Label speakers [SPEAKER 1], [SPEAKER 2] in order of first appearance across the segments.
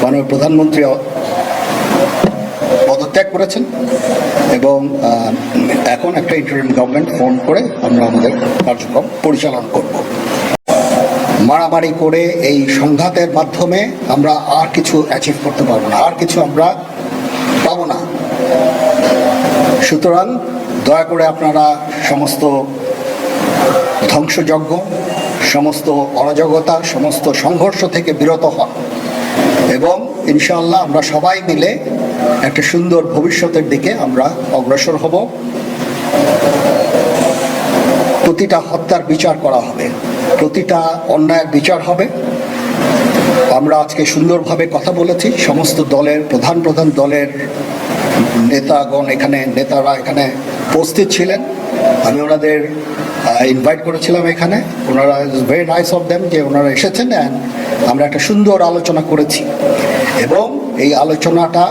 [SPEAKER 1] মাননীয় প্রধানমন্ত্রী পদত্যাগ করেছেন এবং এখন একটা ইন্টারিম গভর্নমেন্ট ফর্ম করে আমরা আমাদের কার্যক্রম পরিচালনা করব। মারামারি করে এই সংঘাতের মাধ্যমে আমরা আর কিছু অ্যাচিভ করতে পারবো না, আর কিছু আমরা পাবো না। সুতরাং দয়া করে আপনারা সমস্ত ধ্বংসযজ্ঞ, সমস্ত অরাজকতা, সমস্ত সংঘর্ষ থেকে বিরত হন এবং ইনশাআল্লাহ আমরা সবাই মিলে একটা সুন্দর ভবিষ্যতের দিকে আমরা অগ্রসর হব। প্রতিটা হত্যার বিচার করা হবে, প্রতিটা অন্যায়ের বিচার হবে। আমরা আজকে সুন্দরভাবে কথা বলেছি, সমস্ত দলের প্রধান দলের নেতারা এখানে উপস্থিত ছিলেন। আমি ওনাদের ইনভাইট করেছিলাম এখানে, ওনারা ভেরি নাইস অফ দেম যে ওনারা এসেছেন অ্যান্ড আমরা একটা সুন্দর আলোচনা করেছি এবং এই আলোচনাটা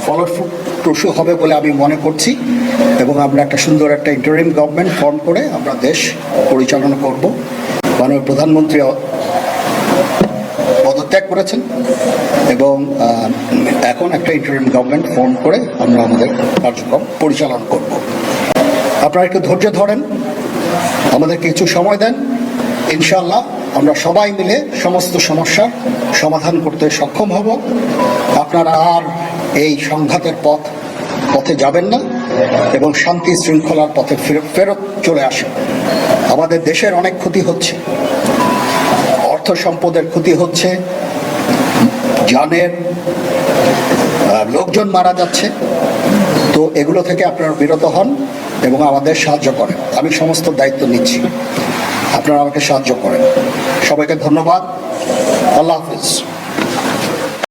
[SPEAKER 1] ফলপ্রসূ হবে বলে আমি মনে করছি এবং আমরা একটা সুন্দর একটা ইন্টারিম গভর্নমেন্ট ফর্ম করে আমরা দেশ পরিচালনা করব। মাননীয় প্রধানমন্ত্রী পদত্যাগ করেছেন এবং এখন একটা ইন্টারিম গভর্নমেন্ট ফর্ম করে আমরা আমাদের কার্যক্রম পরিচালনা করব। আপনারা একটু ধৈর্য ধরেন, আমাদের কিছু সময় দেন, ইনশাআল্লাহ আমরা সবাই মিলে সমস্ত সমস্যার সমাধান করতে সক্ষম হব। আপনারা আর এই সংঘাতের পথে যাবেন না এবং শান্তি শৃঙ্খলার পথে ফেরত চলে আসেন। আমাদের দেশের অনেক ক্ষতি হচ্ছে, অর্থ সম্পদের ক্ষতি হচ্ছে, জানের লোকজন মারা যাচ্ছে। তো এগুলো থেকে আপনারা বিরত হন এবং আমাদের সাহায্য করেন। আমি সমস্ত দায়িত্ব নিচ্ছি, আপনারা আমাকে সাহায্য করেন। সবাইকে ধন্যবাদ। আল্লাহ হাফিজ।